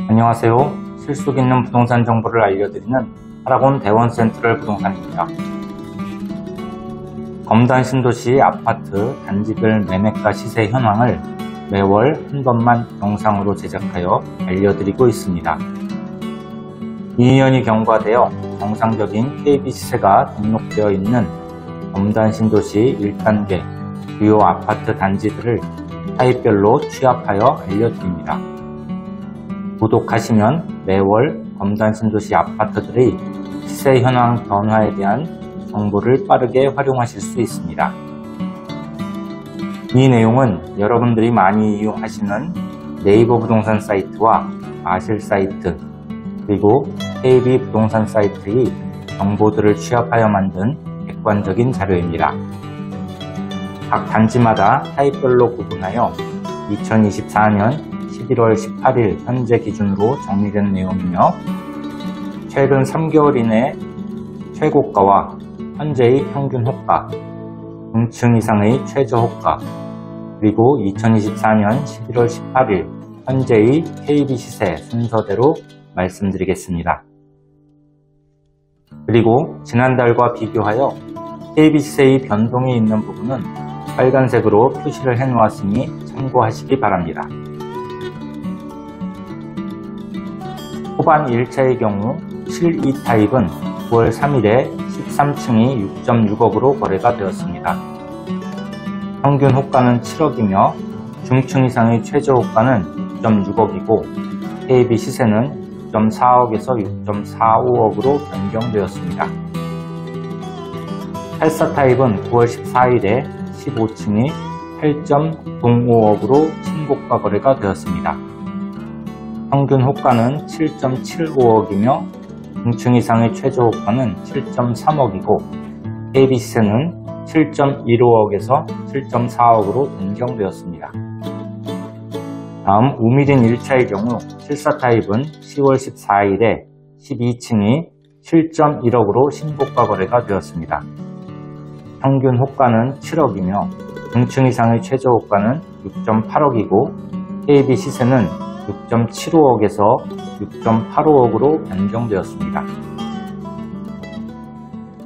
안녕하세요. 실속 있는 부동산 정보를 알려드리는 파라곤 대원센트럴 부동산입니다. 검단 신도시 아파트 단지별 매매가 시세 현황을 매월 한 번만 영상으로 제작하여 알려드리고 있습니다. 2년이 경과되어 정상적인 KB 시세가 등록되어 있는 검단 신도시 1단계 주요 아파트 단지들을 타입별로 취합하여 알려드립니다. 구독하시면 매월 검단 신도시 아파트들의 시세 현황 변화에 대한 정보를 빠르게 활용하실 수 있습니다. 이 내용은 여러분들이 많이 이용하시는 네이버 부동산 사이트와 마실 사이트 그리고 KB 부동산 사이트의 정보들을 취합하여 만든 객관적인 자료입니다. 각 단지마다 타입별로 구분하여 2024년 11월 18일 현재 기준으로 정리된 내용이며 최근 3개월 이내 최고가와 현재의 평균 호가, 중층 이상의 최저 호가, 그리고 2024년 11월 18일 현재의 KB 시세 순서대로 말씀드리겠습니다. 그리고 지난달과 비교하여 KB 시세의 변동이 있는 부분은 빨간색으로 표시를 해놓았으니 참고하시기 바랍니다. 호반 1차의 경우 7.2타입은 9월 3일에 13층이 6.6억으로 거래가 되었습니다. 평균 호가는 7억이며 중층 이상의 최저 호가는 6.6억이고 KB 시세는 6.4억에서 6.45억으로 변경되었습니다. 84타입은 9월 14일에 15층이 8.05억으로 신고가 거래가 되었습니다. 평균 호가는 7.75억이며 중층 이상의 최저 호가는 7.3억이고 KB 시세는 7.15억에서 7.4억으로 변경되었습니다. 다음 우미린 1차의 경우 74타입은 10월 14일에 12층이 7.1억으로 신고가 거래가 되었습니다. 평균 호가는 7억이며 중층 이상의 최저 호가는 6.8억이고 KB 시세는 6.75억에서 6.85억으로 변경되었습니다.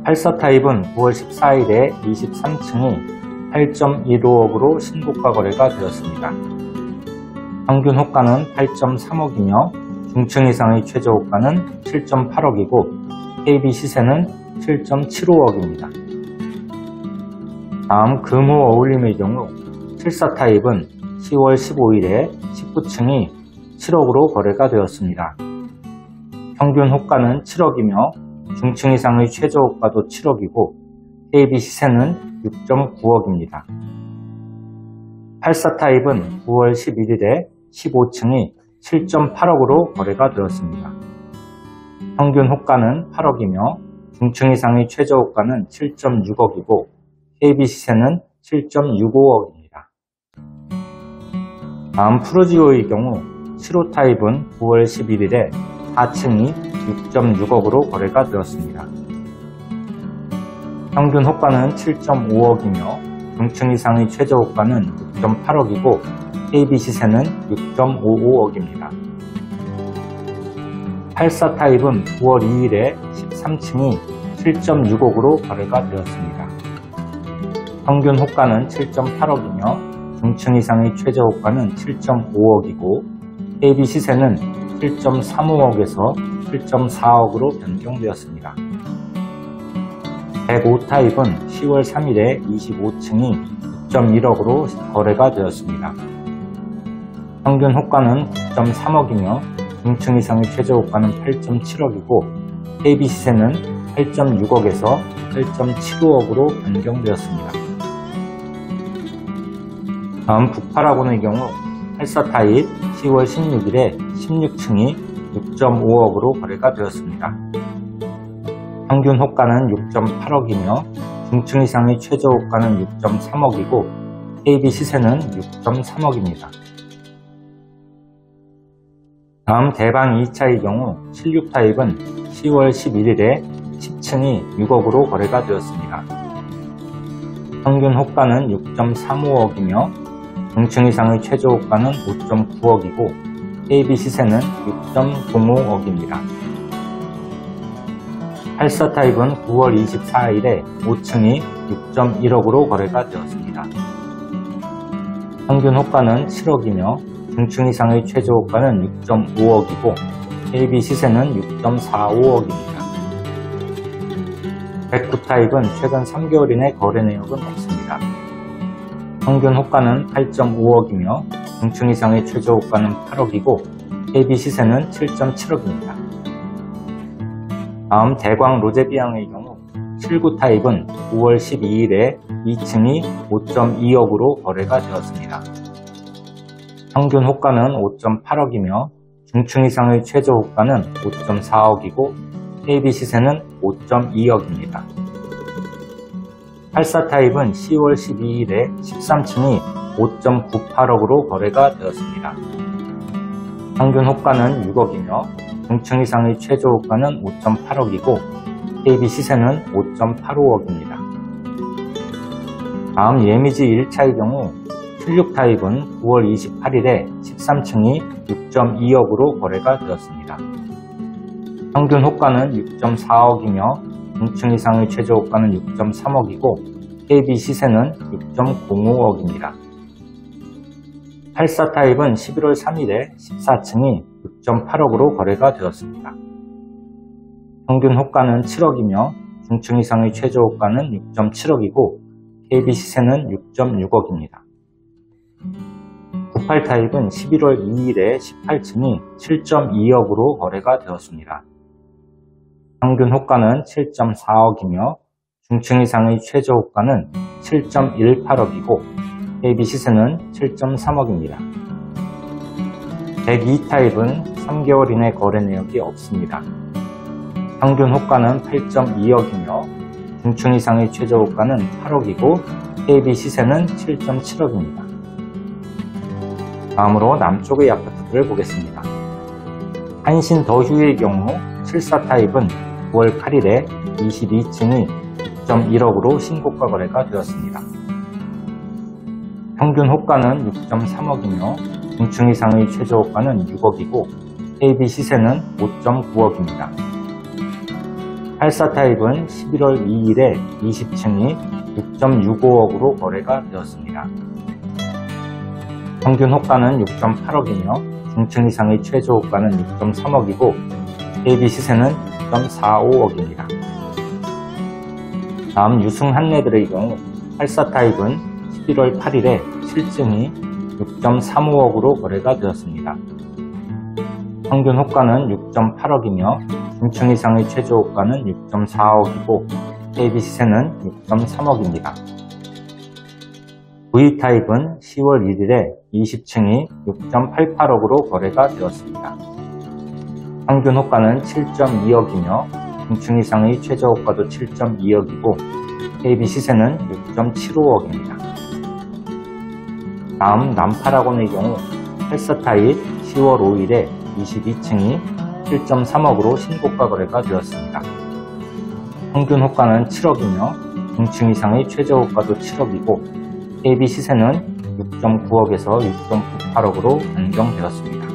84타입은 9월 14일에 23층이 8.15억으로 신고가 거래가 되었습니다. 평균 호가는 8.3억이며 중층 이상의 최저 호가는 7.8억이고 KB 시세는 7.75억입니다. 다음 금호 어울림의 경우 74타입은 10월 15일에 19층이 7억으로 거래가 되었습니다. 평균 호가는 7억이며 중층 이상의 최저 호가도 7억이고 KB 시세는 6.9억입니다. 84타입은 9월 11일에 15층이 7.8억으로 거래가 되었습니다. 평균 호가는 8억이며 중층 이상의 최저 호가는 7.6억이고 KB 시세는 7.65억입니다. 다음 프로지오의 경우 7호 타입은 9월 11일에 4층이 6.6억으로 거래가 되었습니다. 평균 호가는 7.5억이며 중층 이상의 최저 호가는 6.8억이고 KB 시세는 6.55억입니다. 84 타입은 9월 2일에 13층이 7.6억으로 거래가 되었습니다. 평균 호가는 7.8억이며 중층 이상의 최저 호가는 7.5억이고 KB 시세는 7.35억에서 7.4억으로 변경되었습니다. 105 타입은 10월 3일에 25층이 6.1억으로 거래가 되었습니다. 평균 호가는 9.3억이며 중층 이상의 최저 호가는 8.7억이고 KB 시세는 8.6억에서 8.75억으로 변경되었습니다. 다음 북파라곤의 경우 84 타입 10월 16일에 16층이 6.5억으로 거래가 되었습니다. 평균 호가는 6.8억이며 중층 이상의 최저 호가는 6.3억이고 KB 시세는 6.3억입니다. 다음 대방 2차의 경우 76 타입은 10월 11일에 10층이 6억으로 거래가 되었습니다. 평균 호가는 6.35억이며 중층 이상의 최저 호가는 5.9억이고 KB 시세는 6.05억입니다. 84 타입은 9월 24일에 5층이 6.1억으로 거래가 되었습니다. 평균 호가는 7억이며 중층 이상의 최저 호가는 6.5억이고 KB 시세는 6.45억입니다. 109 타입은 최근 3개월 이내 거래 내역은 없습니다. 평균 호가는 8.5억이며 중층 이상의 최저 호가는 8억이고 KB 시세는 7.7억입니다. 다음 대광 로제비앙의 경우 79 타입은 9월 12일에 2층이 5.2억으로 거래가 되었습니다. 평균 호가는 5.8억이며 중층 이상의 최저 호가는 5.4억이고 KB 시세는 5.2억입니다. 84 타입은 10월 12일에 13층이 5.98억으로 거래가 되었습니다. 평균 호가는 6억이며 중층 이상의 최저 호가는 5.8억이고 KB 시세는 5.85억입니다. 다음 예미지 1차의 경우 76 타입은 9월 28일에 13층이 6.2억으로 거래가 되었습니다. 평균 호가는 6.4억이며 중층 이상의 최저 호가는 6.3억이고 KB 시세는 6.05억입니다. 84 타입은 11월 3일에 14층이 6.8억으로 거래가 되었습니다. 평균 호가는 7억이며 중층 이상의 최저 호가는 6.7억이고 KB 시세는 6.6억입니다. 98 타입은 11월 2일에 18층이 7.2억으로 거래가 되었습니다. 평균 호가는 7.4억이며 중층 이상의 최저 호가는 7.18억이고 KB 시세는 7.3억입니다. 102 타입은 3개월 이내 거래 내역이 없습니다. 평균 호가는 8.2억이며 중층 이상의 최저 호가는 8억이고 KB 시세는 7.7억입니다. 다음으로 남쪽의 아파트들을 보겠습니다. 한신 더휴의 경우 74 타입은 9월 8일에 22층이 6.1억으로 신고가 거래가 되었습니다. 평균 호가는 6.3억이며 중층 이상의 최저 호가는 6억이고 KB 시세는 5.9억입니다. 84 타입은 11월 2일에 20층이 6.65억으로 거래가 되었습니다. 평균 호가는 6.8억이며 중층 이상의 최저 호가는 6.3억이고 KB 시세는 6.45억입니다. 다음 유승 한내들의 경우 84 타입은 11월 8일에 실증이 6.35억으로 거래가 되었습니다. 평균 호가는 6.8억이며 중층 이상의 최저 호가는 6.4억이고 KB 시세는 6.3억입니다. V타입은 10월 1일에 20층이 6.88억으로 거래가 되었습니다. 평균 호가는 7.2억이며 중층 이상의 최저 호가도 7.2억이고 KB 시세는 6.75억입니다. 다음 남파라곤의 경우 84 타입 10월 5일에 22층이 7.3억으로 신고가 거래가 되었습니다. 평균 호가는 7억이며 중층 이상의 최저 호가도 7억이고 KB 시세는 6.9억에서 6.98억으로 변경되었습니다.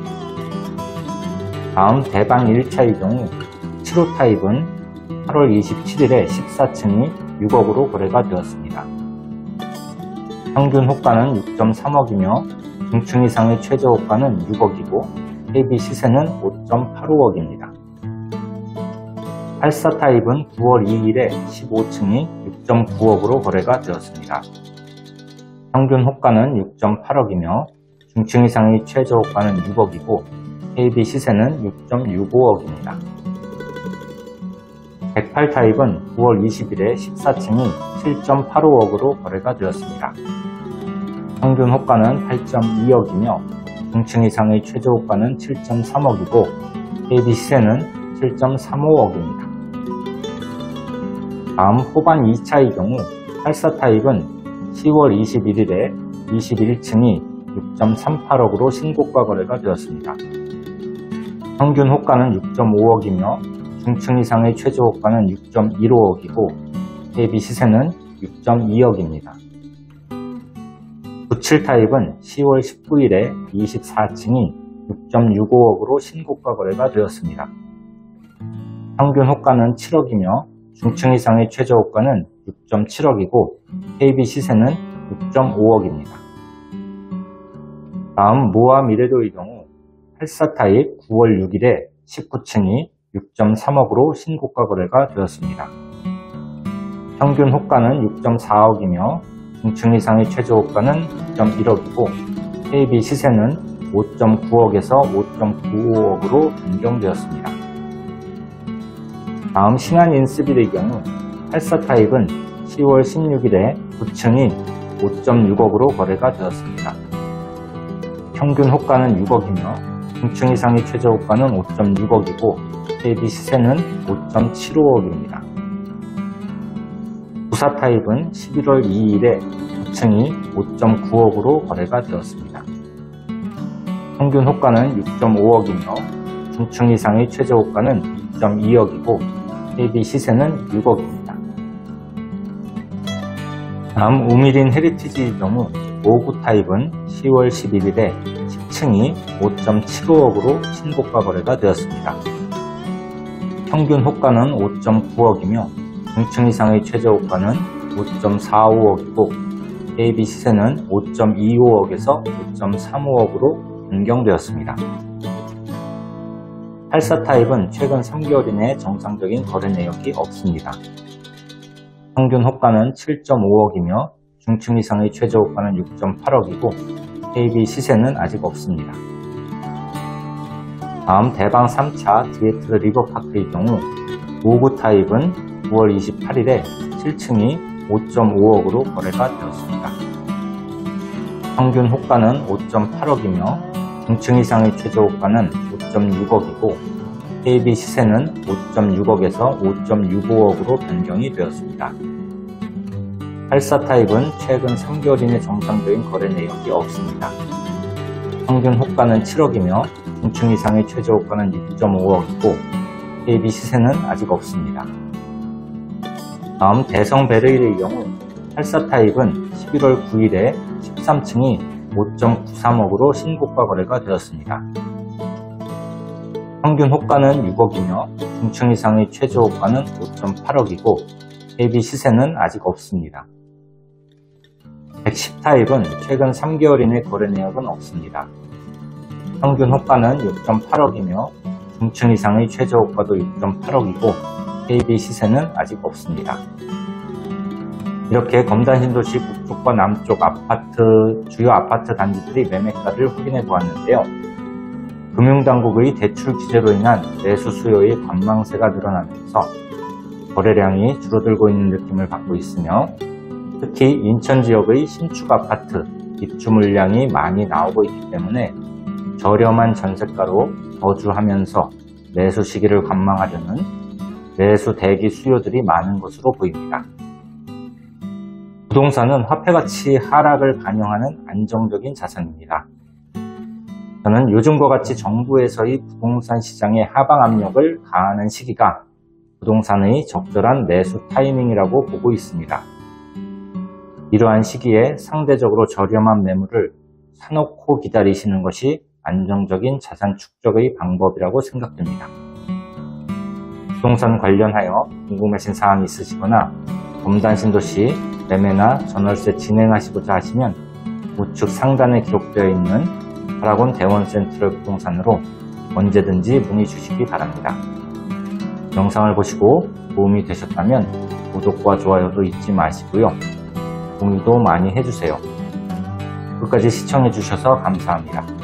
다음 대방 1차의 경우 75 타입은 8월 27일에 14층이 6억으로 거래가 되었습니다. 평균 호가는 6.3억이며 중층 이상의 최저 호가는 6억이고 KB 시세는 5.85억입니다. 84 타입은 9월 2일에 15층이 6.9억으로 거래가 되었습니다. 평균 호가는 6.8억이며 중층 이상의 최저 호가는 6억이고 KB 시세는 6.65억입니다. 108 타입은 9월 20일에 14층이 7.85억으로 거래가 되었습니다. 평균 호가는 8.2억이며 중층 이상의 최저 호가는 7.3억이고 KB 시세는 7.35억입니다. 다음 호반 2차의 경우 84 타입은 10월 21일에 21층이 6.38억으로 신고가 거래가 되었습니다. 평균 호가는 6.5억이며 중층 이상의 최저 호가는 6.15억이고 KB 시세는 6.2억입니다. 97 타입은 10월 19일에 24층이 6.65억으로 신고가 거래가 되었습니다. 평균 호가는 7억이며 중층 이상의 최저 호가는 6.7억이고 KB 시세는 6.5억입니다. 다음 모아 미래도의 경우 84 타입 9월 6일에 19층이 6.3억으로 신고가 거래가 되었습니다. 평균 호가는 6.4억이며 중층 이상의 최저 호가는 6.1억이고 KB 시세는 5.9억에서 5.95억으로 변경되었습니다. 다음 신한 인스빌의 경우 84 타입은 10월 16일에 9층이 5.6억으로 거래가 되었습니다. 평균 호가는 6억이며 중층 이상의 최저 호가는 5.6억이고 KB 시세는 5.75억입니다. 94 타입은 11월 2일에 9층이 5.9억으로 거래가 되었습니다. 평균 호가는 6.5억이며 중층 이상의 최저 호가는 2.2억이고 KB 시세는 6억입니다. 다음 우미린 헤리티지의 경우 59 타입은 10월 11일에 10층이 5.75억으로 신고가 거래가 되었습니다. 평균 호가는 5.9억이며 중층 이상의 최저 호가는 5.45억이고 KB 시세는 5.25억에서 5.35억으로 변경되었습니다. 84 타입은 최근 3개월 이내 정상적인 거래 내역이 없습니다. 평균 호가는 7.5억이며 중층 이상의 최저 호가는 6.8억이고 KB 시세는 아직 없습니다. 다음 대방 3차 디에트르 리버파크의 경우 59 타입은 9월 28일에 7층이 5.5억으로 거래가 되었습니다. 평균 호가는 5.8억이며 중층 이상의 최저 호가는 5.6억이고 KB 시세는 5.6억에서 5.65억으로 변경이 되었습니다. 84 타입은 최근 3개월 이내 정상적인 거래 내역이 없습니다. 평균 호가는 7억이며 중층 이상의 최저 호가는 6.5억이고 KB 시세는 아직 없습니다. 다음 대성 베르일의 경우 84 타입은 11월 9일에 13층이 5.93억으로 신고가 거래가 되었습니다. 평균 호가는 6억이며 중층 이상의 최저 호가는 5.8억이고 KB 시세는 아직 없습니다. 110 타입은 최근 3개월 이내 거래 내역은 없습니다. 평균 호가는 6.8억이며 중층 이상의 최저 호가도 6.8억이고 KB 시세는 아직 없습니다. 이렇게 검단 신도시 북쪽과 남쪽 주요 아파트 단지들이 매매가를 확인해 보았는데요. 금융당국의 대출 규제로 인한 매수 수요의 관망세가 늘어나면서 거래량이 줄어들고 있는 느낌을 받고 있으며 특히 인천 지역의 신축 아파트 입주 물량이 많이 나오고 있기 때문에 저렴한 전세가로 거주하면서 매수 시기를 관망하려는 매수 대기 수요들이 많은 것으로 보입니다. 부동산은 화폐가치 하락을 반영하는 안정적인 자산입니다. 저는 요즘과 같이 정부에서의 부동산 시장의 하방 압력을 가하는 시기가 부동산의 적절한 매수 타이밍이라고 보고 있습니다. 이러한 시기에 상대적으로 저렴한 매물을 사놓고 기다리시는 것이 안정적인 자산 축적의 방법이라고 생각됩니다. 부동산 관련하여 궁금하신 사항이 있으시거나 검단 신도시 매매나 전월세 진행하시고자 하시면 우측 상단에 기록되어 있는 파라곤 대원센트럴 부동산으로 언제든지 문의 주시기 바랍니다. 영상을 보시고 도움이 되셨다면 구독과 좋아요도 잊지 마시고요. 공유도 많이 해주세요. 끝까지 시청해 주셔서 감사합니다.